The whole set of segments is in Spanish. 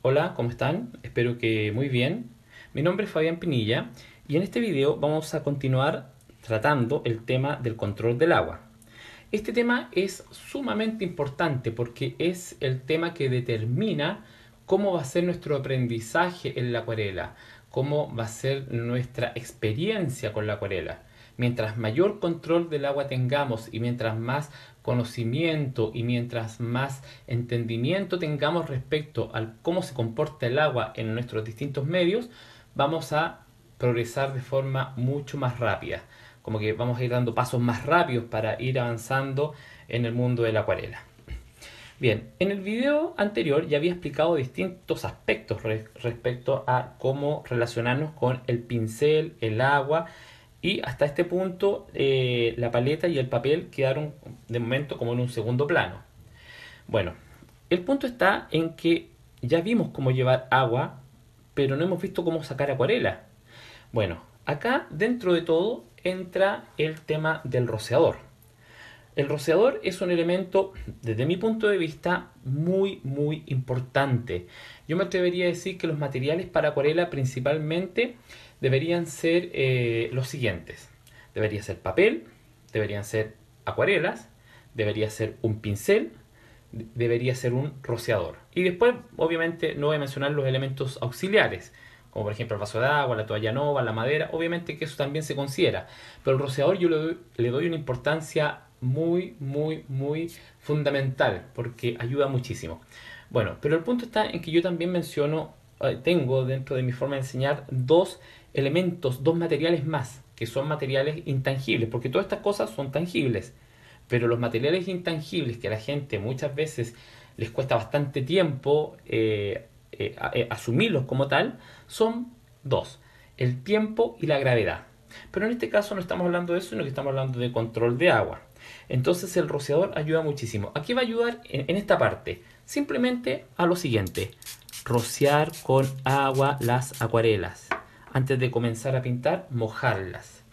Hola, ¿cómo están? Espero que muy bien. Mi nombre es Fabián Pinilla y en este video vamos a continuar tratando el tema del control del agua. Este tema es sumamente importante porque es el tema que determina cómo va a ser nuestro aprendizaje en la acuarela, cómo va a ser nuestra experiencia con la acuarela. Mientras mayor control del agua tengamos y mientras más conocimiento y mientras más entendimiento tengamos respecto a cómo se comporta el agua en nuestros distintos medios, vamos a progresar de forma mucho más rápida. Como que vamos a ir dando pasos más rápidos para ir avanzando en el mundo de la acuarela. Bien, en el video anterior ya había explicado distintos aspectos respecto a cómo relacionarnos con el pincel, el agua y hasta este punto la paleta y el papel quedaron de momento como en un segundo plano. Bueno, el punto está en que ya vimos cómo llevar agua, pero no hemos visto cómo sacar acuarela. Bueno, acá dentro de todo entra el tema del rociador. El rociador es un elemento, desde mi punto de vista, muy importante. Yo me atrevería a decir que los materiales para acuarela principalmente deberían ser los siguientes. Debería ser papel, deberían ser acuarelas, debería ser un pincel, debería ser un rociador. Y después, obviamente, no voy a mencionar los elementos auxiliares, como por ejemplo el vaso de agua, la toalla nova, la madera, obviamente que eso también se considera. Pero el rociador yo le doy una importancia muy fundamental, porque ayuda muchísimo. Bueno, pero el punto está en que yo también menciono, tengo dentro de mi forma de enseñar dos elementos, dos materiales más, que son materiales intangibles, porque todas estas cosas son tangibles. Pero los materiales intangibles que a la gente muchas veces les cuesta bastante tiempo asumirlos como tal, son dos, el tiempo y la gravedad. Pero en este caso no estamos hablando de eso, sino que estamos hablando de control de agua. Entonces el rociador ayuda muchísimo. ¿A qué va a ayudar en esta parte? Simplemente a lo siguiente, rociar con agua las acuarelas. Antes de comenzar a pintar, mojarlas.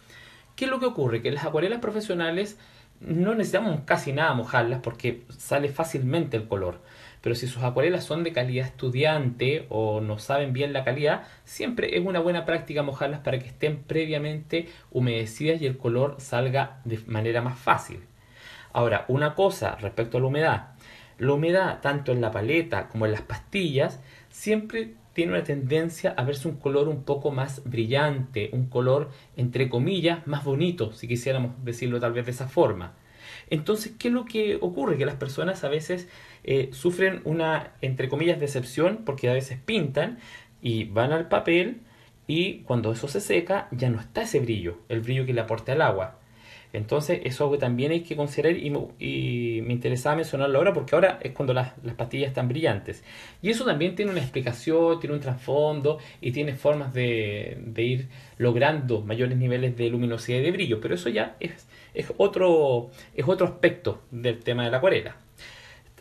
¿Qué es lo que ocurre? Que las acuarelas profesionales no necesitamos casi nada mojarlas porque sale fácilmente el color. Pero si sus acuarelas son de calidad estudiante o no saben bien la calidad, siempre es una buena práctica mojarlas para que estén previamente humedecidas y el color salga de manera más fácil. Ahora, una cosa respecto a la humedad. La humedad, tanto en la paleta como en las pastillas, siempre tiene una tendencia a verse un color un poco más brillante, un color, entre comillas, más bonito, si quisiéramos decirlo tal vez de esa forma. Entonces, ¿qué es lo que ocurre? Que las personas a veces sufren una, entre comillas, decepción porque a veces pintan y van al papel y cuando eso se seca ya no está ese brillo, el brillo que le aporta el agua. Entonces, eso es algo que también hay que considerar y me interesaba mencionarlo ahora porque ahora es cuando las pastillas están brillantes. Y eso también tiene una explicación, tiene un trasfondo y tiene formas de ir logrando mayores niveles de luminosidad y de brillo. Pero eso ya es otro aspecto del tema de la acuarela.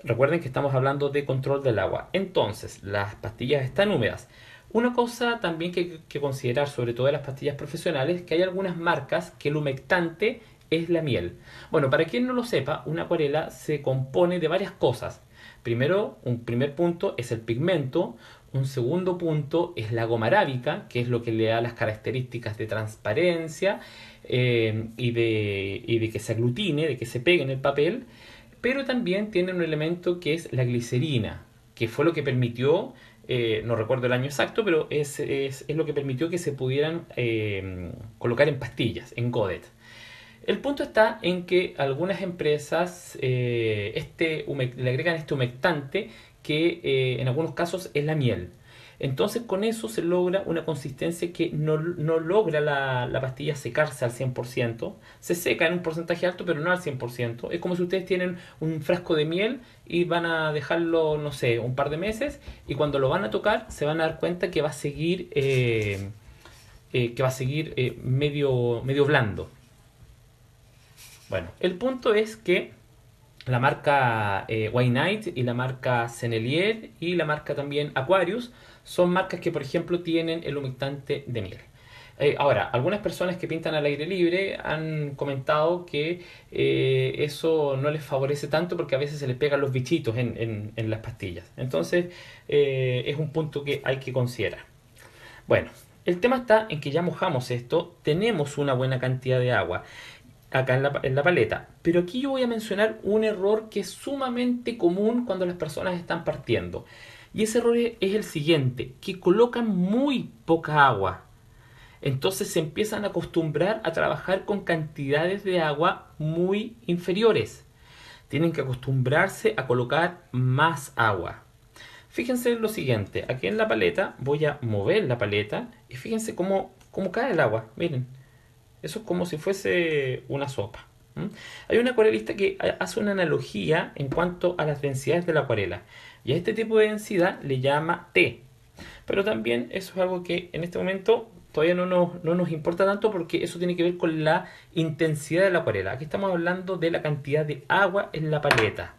Recuerden que estamos hablando de control del agua. Entonces, las pastillas están húmedas. Una cosa también que hay que considerar, sobre todo en las pastillas profesionales, que hay algunas marcas que el humectante es la miel. Bueno, para quien no lo sepa, una acuarela se compone de varias cosas. Primero, un primer punto es el pigmento, un segundo punto es la goma arábica, que es lo que le da las características de transparencia y de que se aglutine, de que se pegue en el papel, pero también tiene un elemento que es la glicerina, que fue lo que permitió, no recuerdo el año exacto, pero es lo que permitió que se pudieran colocar en pastillas, en godet. El punto está en que algunas empresas le agregan este humectante que en algunos casos es la miel. Entonces con eso se logra una consistencia que no logra la pastilla secarse al 100%. Se seca en un porcentaje alto, pero no al 100%. Es como si ustedes tienen un frasco de miel y van a dejarlo, no sé, un par de meses y cuando lo van a tocar se van a dar cuenta que va a seguir, medio blando. Bueno, el punto es que la marca White Knight y la marca Sennelier y la marca también Aquarius son marcas que, por ejemplo, tienen el humectante de miel. Ahora, algunas personas que pintan al aire libre han comentado que eso no les favorece tanto porque a veces se les pegan los bichitos en las pastillas. Entonces, es un punto que hay que considerar. Bueno, el tema está en que ya mojamos esto, tenemos una buena cantidad de agua acá en la paleta, pero aquí yo voy a mencionar un error que es sumamente común cuando las personas están partiendo. Y ese error es el siguiente, que colocan muy poca agua. Entonces se empiezan a acostumbrar a trabajar con cantidades de agua muy inferiores. Tienen que acostumbrarse a colocar más agua. Fíjense en lo siguiente, aquí en la paleta voy a mover la paleta y fíjense cómo cae el agua. Miren, eso es como si fuese una sopa. ¿Mm? Hay un acuarelista que hace una analogía en cuanto a las densidades de la acuarela. Y a este tipo de densidad le llama T. Pero también eso es algo que en este momento todavía no nos importa tanto porque eso tiene que ver con la intensidad de la acuarela. Aquí estamos hablando de la cantidad de agua en la paleta.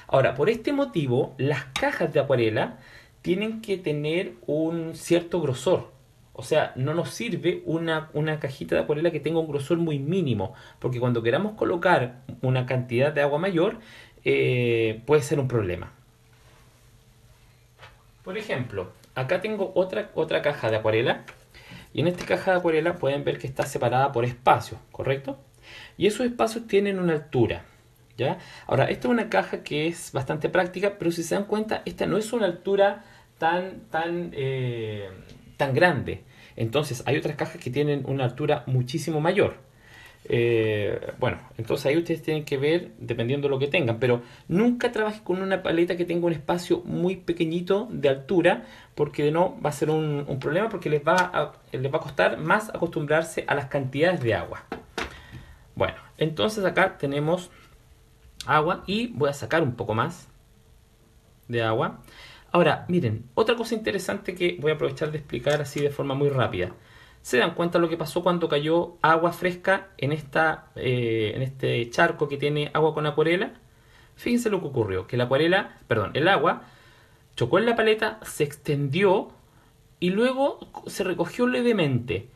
Ahora, por este motivo, las cajas de acuarela tienen que tener un cierto grosor. O sea, no nos sirve una cajita de acuarela que tenga un grosor muy mínimo, porque cuando queramos colocar una cantidad de agua mayor, puede ser un problema. Por ejemplo, acá tengo otra caja de acuarela, y en esta caja de acuarela pueden ver que está separada por espacios, ¿correcto? Y esos espacios tienen una altura. ¿Ya? Ahora, esta es una caja que es bastante práctica, pero si se dan cuenta, esta no es una altura tan grande. Entonces, hay otras cajas que tienen una altura muchísimo mayor. Bueno, entonces ahí ustedes tienen que ver dependiendo de lo que tengan, pero nunca trabajen con una paleta que tenga un espacio muy pequeñito de altura, porque de no va a ser un problema, porque les va a costar más acostumbrarse a las cantidades de agua. Bueno, entonces acá tenemos agua y voy a sacar un poco más de agua. Ahora, miren, otra cosa interesante que voy a aprovechar de explicar así de forma muy rápida. ¿Se dan cuenta lo que pasó cuando cayó agua fresca en este charco que tiene agua con acuarela? Fíjense lo que ocurrió, que el agua chocó en la paleta, se extendió y luego se recogió levemente.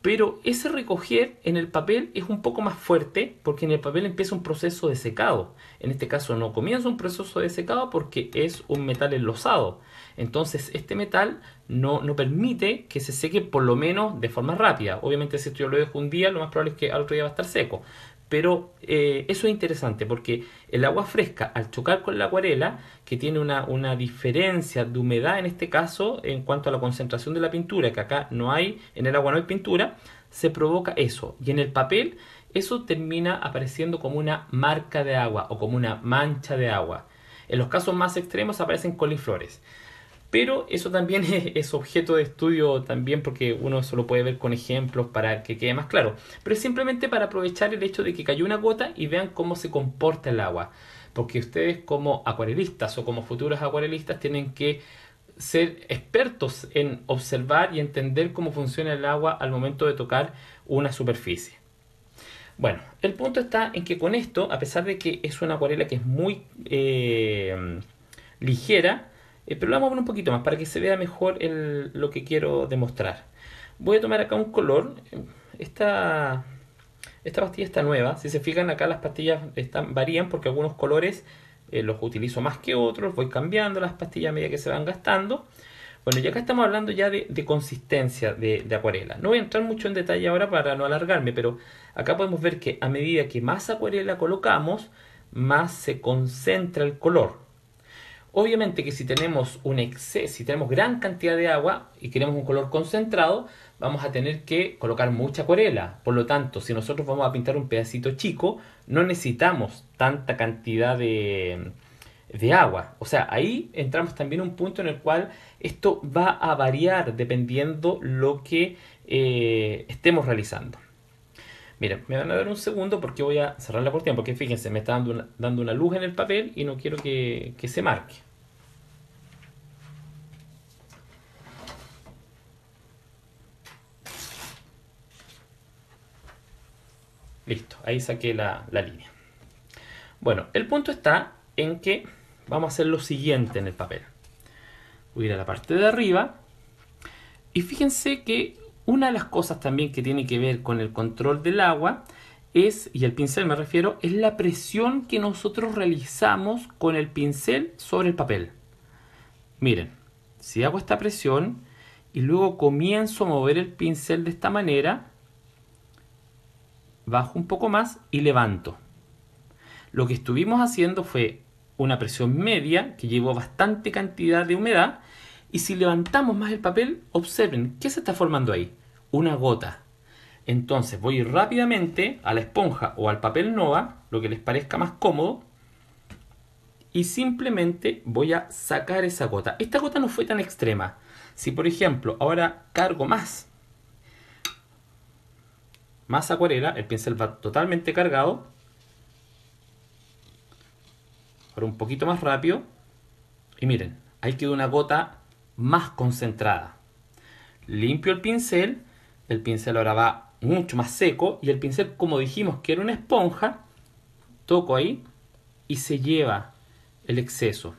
Pero ese recoger en el papel es un poco más fuerte porque en el papel empieza un proceso de secado. En este caso no comienza un proceso de secado porque es un metal enlosado. Entonces este metal no permite que se seque por lo menos de forma rápida. Obviamente si esto yo lo dejo un día, lo más probable es que al otro día va a estar seco. Pero eso es interesante porque el agua fresca al chocar con la acuarela, que tiene una diferencia de humedad en este caso en cuanto a la concentración de la pintura, que acá no hay, en el agua no hay pintura, se provoca eso. Y en el papel eso termina apareciendo como una marca de agua o como una mancha de agua. En los casos más extremos aparecen coliflores. Pero eso también es objeto de estudio también porque uno eso lo puede ver con ejemplos para que quede más claro. Pero es simplemente para aprovechar el hecho de que cayó una gota y vean cómo se comporta el agua. Porque ustedes como acuarelistas o como futuros acuarelistas tienen que ser expertos en observar y entender cómo funciona el agua al momento de tocar una superficie. Bueno, el punto está en que con esto, a pesar de que es una acuarela que es muy ligera, pero lo vamos a poner un poquito más para que se vea mejor lo que quiero demostrar. Voy a tomar acá un color. Esta, esta pastilla está nueva. Si se fijan acá las pastillas varían porque algunos colores los utilizo más que otros. Voy cambiando las pastillas a medida que se van gastando. Bueno, y acá estamos hablando ya de consistencia de acuarela. No voy a entrar mucho en detalle ahora para no alargarme, pero acá podemos ver que a medida que más acuarela colocamos, más se concentra el color. Obviamente que si tenemos si tenemos gran cantidad de agua y queremos un color concentrado, vamos a tener que colocar mucha acuarela. Por lo tanto, si nosotros vamos a pintar un pedacito chico, no necesitamos tanta cantidad de agua. O sea, ahí entramos también en un punto en el cual esto va a variar dependiendo lo que estemos realizando. Miren, me van a dar un segundo porque voy a cerrar la cortina, porque fíjense, me está dando una luz en el papel y no quiero que se marque. Listo, ahí saqué la línea. Bueno, el punto está en que vamos a hacer lo siguiente en el papel. Voy a ir a la parte de arriba y fíjense que Una de las cosas también que tiene que ver con el control del agua es, y el pincel me refiero, es la presión que nosotros realizamos con el pincel sobre el papel. Miren, si hago esta presión y luego comienzo a mover el pincel de esta manera, bajo un poco más y levanto. Lo que estuvimos haciendo fue una presión media que llevó bastante cantidad de humedad, y si levantamos más el papel, observen, ¿qué se está formando ahí? Una gota. Entonces voy rápidamente a la esponja o al papel Nova, lo que les parezca más cómodo, y simplemente voy a sacar esa gota. Esta gota no fue tan extrema. Si por ejemplo ahora cargo más acuarela, el pincel va totalmente cargado, ahora un poquito más rápido, y miren, ahí quedó una gota más concentrada. Limpio el pincel ahora va mucho más seco, y el pincel, como dijimos que era una esponja, toco ahí y se lleva el exceso.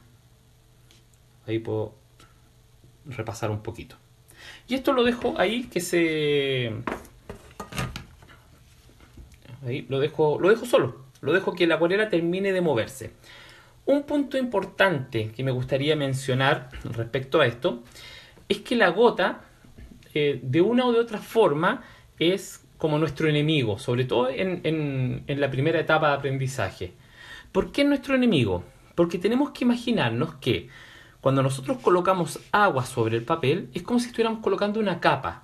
Ahí puedo repasar un poquito. Y esto lo dejo ahí que se... Ahí lo dejo solo. Lo dejo que la acuarela termine de moverse. Un punto importante que me gustaría mencionar respecto a esto es que la gota, de una u otra forma, es como nuestro enemigo, sobre todo en la primera etapa de aprendizaje. ¿Por qué es nuestro enemigo? Porque tenemos que imaginarnos que cuando nosotros colocamos agua sobre el papel, es como si estuviéramos colocando una capa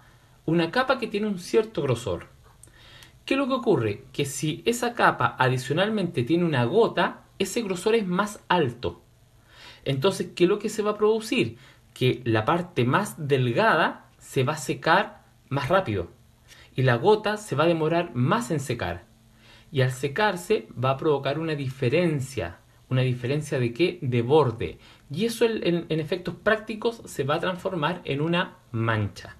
que tiene un cierto grosor. ¿Qué es lo que ocurre? Que si esa capa adicionalmente tiene una gota, ese grosor es más alto. Entonces, ¿qué es lo que se va a producir? Que la parte más delgada se va a secar más rápido y la gota se va a demorar más en secar. Y al secarse va a provocar una diferencia. ¿Una diferencia de qué? De borde. Y eso en efectos prácticos se va a transformar en una mancha.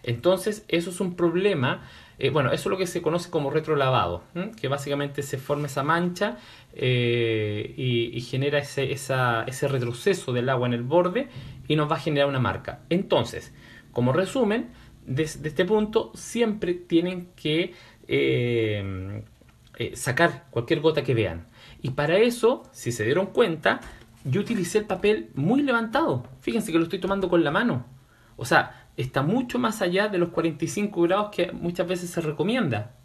Entonces eso es un problema. Bueno, eso es lo que se conoce como retrolavado, que básicamente se forma esa mancha, y genera ese retroceso del agua en el borde y nos va a generar una marca. Entonces, como resumen, de este punto siempre tienen que sacar cualquier gota que vean. Y para eso, si se dieron cuenta, yo utilicé el papel muy levantado. Fíjense que lo estoy tomando con la mano. O sea, está mucho más allá de los 45 grados que muchas veces se recomienda.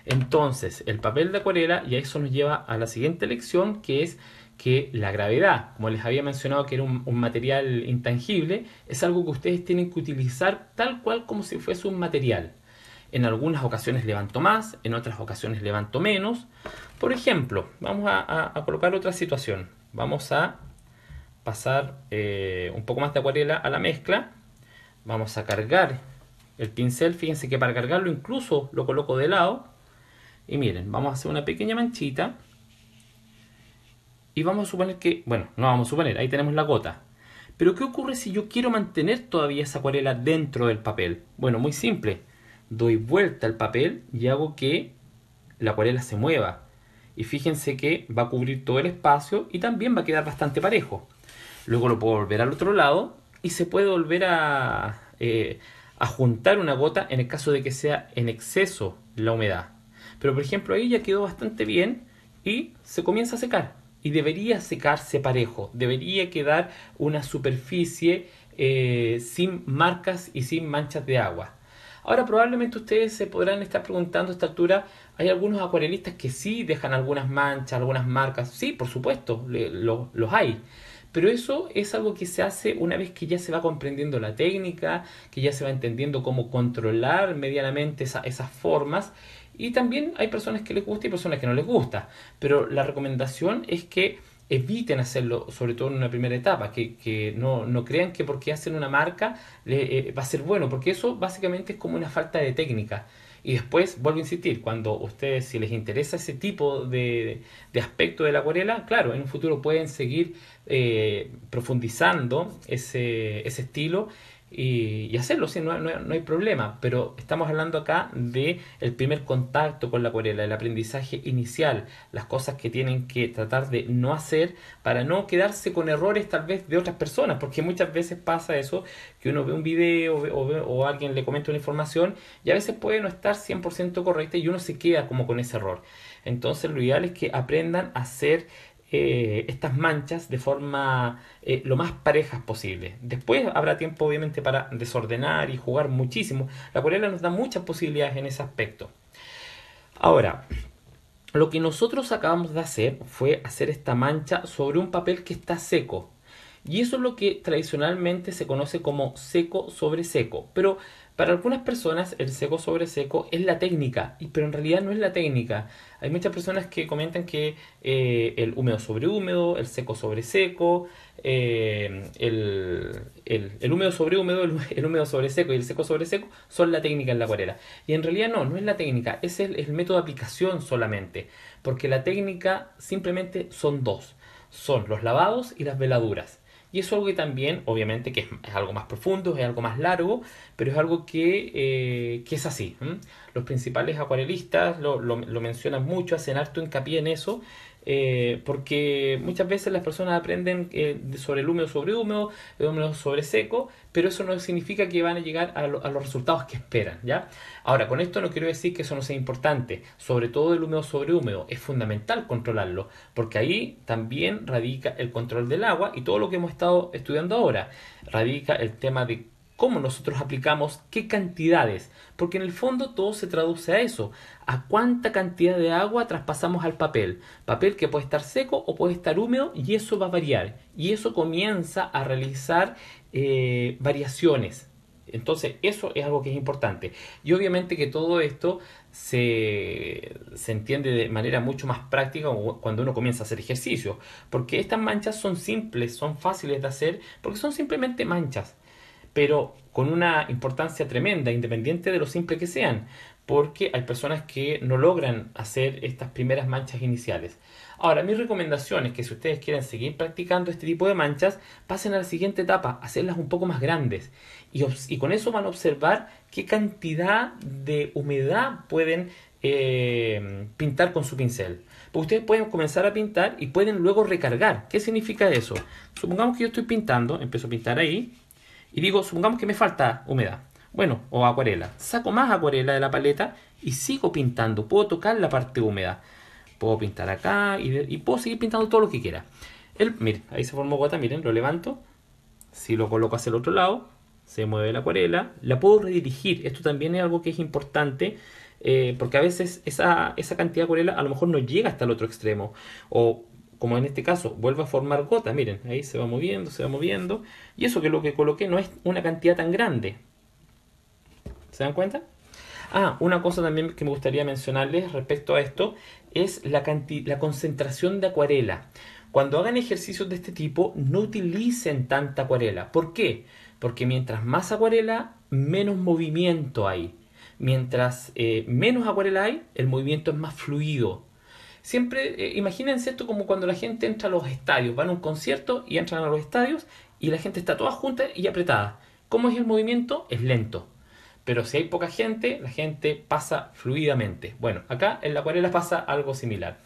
Entonces, el papel de acuarela, y eso nos lleva a la siguiente lección, que es que la gravedad, como les había mencionado que era un material intangible, es algo que ustedes tienen que utilizar tal cual como si fuese un material. En algunas ocasiones levanto más, en otras ocasiones levanto menos. Por ejemplo, vamos a colocar otra situación. Vamos a pasar un poco más de acuarela a la mezcla. Vamos a cargar el pincel. Fíjense que para cargarlo incluso lo coloco de lado. Y miren, vamos a hacer una pequeña manchita. Y vamos a suponer que, bueno, no vamos a suponer, ahí tenemos la gota. Pero ¿qué ocurre si yo quiero mantener todavía esa acuarela dentro del papel? Bueno, muy simple. Doy vuelta al papel y hago que la acuarela se mueva. Y fíjense que va a cubrir todo el espacio y también va a quedar bastante parejo. Luego lo puedo volver al otro lado y se puede volver a juntar una gota en el caso de que sea en exceso la humedad. Pero por ejemplo ahí ya quedó bastante bien y se comienza a secar. Y debería secarse parejo, debería quedar una superficie sin marcas y sin manchas de agua. Ahora probablemente ustedes se podrán estar preguntando a esta altura, hay algunos acuarelistas que sí dejan algunas manchas, algunas marcas. Sí, por supuesto, los hay. Pero eso es algo que se hace una vez que ya se va comprendiendo la técnica, que ya se va entendiendo cómo controlar medianamente esas formas. Y también hay personas que les gusta y personas que no les gusta. Pero la recomendación es que eviten hacerlo, sobre todo en una primera etapa, que no crean que porque hacen una marca va a ser bueno, porque eso básicamente es como una falta de técnica. Y después, vuelvo a insistir, cuando ustedes, si les interesa ese tipo de aspecto de la acuarela, claro, en un futuro pueden seguir profundizando ese estilo y hacerlo, sí, no hay problema, pero estamos hablando acá de el primer contacto con la acuarela, el aprendizaje inicial, las cosas que tienen que tratar de no hacer para no quedarse con errores tal vez de otras personas, porque muchas veces pasa eso, que uno ve un video o alguien le comenta una información y a veces puede no estar 100% correcta y uno se queda como con ese error. Entonces lo ideal es que aprendan a hacer estas manchas de forma lo más parejas posible. Después habrá tiempo obviamente para desordenar y jugar muchísimo. La acuarela nos da muchas posibilidades en ese aspecto. Ahora, lo que nosotros acabamos de hacer fue hacer esta mancha sobre un papel que está seco. Y eso es lo que tradicionalmente se conoce como seco sobre seco. Pero para algunas personas el seco sobre seco es la técnica, pero en realidad no es la técnica. Hay muchas personas que comentan que el húmedo sobre húmedo, el seco sobre seco, el húmedo sobre húmedo, el húmedo sobre seco y el seco sobre seco son la técnica en la acuarela. Y en realidad no es la técnica, es el método de aplicación solamente. Porque la técnica simplemente son dos. Son los lavados y las veladuras. Y eso es algo que también, obviamente, que es algo más profundo, es algo más largo, pero es algo que es así. Los principales acuarelistas lo mencionan mucho, hacen harto hincapié en eso, porque muchas veces las personas aprenden sobre el húmedo sobre seco, pero eso no significa que van a llegar a los resultados que esperan, ¿ya? Ahora, con esto no quiero decir que eso no sea importante, sobre todo el húmedo sobre húmedo, es fundamental controlarlo, porque ahí también radica el control del agua y todo lo que hemos estado estudiando ahora, radica el tema de cómo nosotros aplicamos qué cantidades, porque en el fondo todo se traduce a eso, a cuánta cantidad de agua traspasamos al papel que puede estar seco o puede estar húmedo y eso va a variar y eso comienza a realizar variaciones. Entonces eso es algo que es importante y obviamente que todo esto se entiende de manera mucho más práctica cuando uno comienza a hacer ejercicio, porque estas manchas son simples, son fáciles de hacer porque son simplemente manchas, pero con una importancia tremenda, independiente de lo simple que sean, porque hay personas que no logran hacer estas primeras manchas iniciales. Ahora, mi recomendación es que si ustedes quieren seguir practicando este tipo de manchas, pasen a la siguiente etapa, hacerlas un poco más grandes. Y con eso van a observar qué cantidad de humedad pueden pintar con su pincel. Pues ustedes pueden comenzar a pintar y pueden luego recargar. ¿Qué significa eso? Supongamos que yo estoy pintando, empiezo a pintar ahí, y digo, supongamos que me falta humedad. Bueno, o acuarela. Saco más acuarela de la paleta y sigo pintando. Puedo tocar la parte húmeda. Puedo pintar acá y puedo seguir pintando todo lo que quiera. Miren, ahí se formó gota, miren, lo levanto. Si lo coloco hacia el otro lado, se mueve la acuarela. La puedo redirigir. Esto también es algo que es importante porque a veces esa cantidad de acuarela a lo mejor no llega hasta el otro extremo. O como en este caso, vuelve a formar gota. Miren, ahí se va moviendo, se va moviendo. Y eso que lo que coloqué no es una cantidad tan grande. ¿Se dan cuenta? Ah, una cosa también que me gustaría mencionarles respecto a esto es la concentración de acuarela. Cuando hagan ejercicios de este tipo, no utilicen tanta acuarela. ¿Por qué? Porque mientras más acuarela, menos movimiento hay. Mientras menos acuarela hay, el movimiento es más fluido. Siempre, imagínense esto como cuando la gente entra a los estadios, van a un concierto y entran a los estadios y la gente está toda junta y apretada. ¿Cómo es el movimiento? Es lento. Pero si hay poca gente, la gente pasa fluidamente. Bueno, acá en la acuarela pasa algo similar.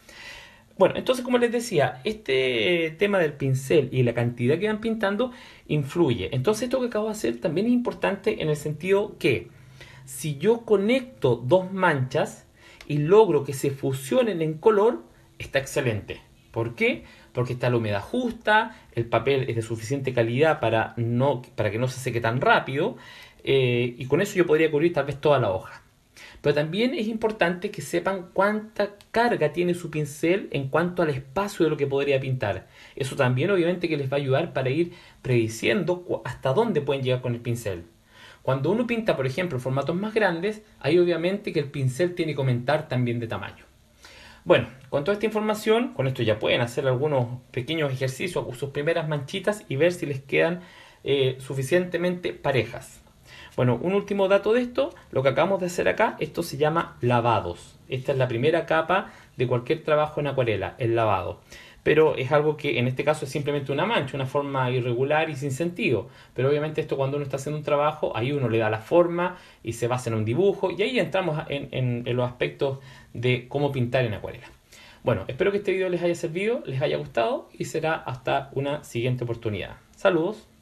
Bueno, entonces como les decía, este tema del pincel y la cantidad que van pintando influye. Entonces esto que acabo de hacer también es importante en el sentido que si yo conecto dos manchas y logro que se fusionen en color, está excelente. ¿Por qué? Porque está la humedad justa, el papel es de suficiente calidad para que no se seque tan rápido y con eso yo podría cubrir tal vez toda la hoja. Pero también es importante que sepan cuánta carga tiene su pincel en cuanto al espacio de lo que podría pintar. Eso también obviamente que les va a ayudar para ir prediciendo hasta dónde pueden llegar con el pincel. Cuando uno pinta, por ejemplo, formatos más grandes, hay obviamente que el pincel tiene que aumentar también de tamaño. Bueno, con toda esta información, con esto ya pueden hacer algunos pequeños ejercicios o sus primeras manchitas y ver si les quedan suficientemente parejas. Bueno, un último dato de esto, lo que acabamos de hacer acá, esto se llama lavados. Esta es la primera capa de cualquier trabajo en acuarela, el lavado. pero es algo que en este caso es simplemente una mancha, una forma irregular y sin sentido. Pero obviamente esto cuando uno está haciendo un trabajo, ahí uno le da la forma y se basa en un dibujo y ahí entramos en los aspectos de cómo pintar en acuarela. Bueno, espero que este video les haya servido, les haya gustado y será hasta una siguiente oportunidad. Saludos.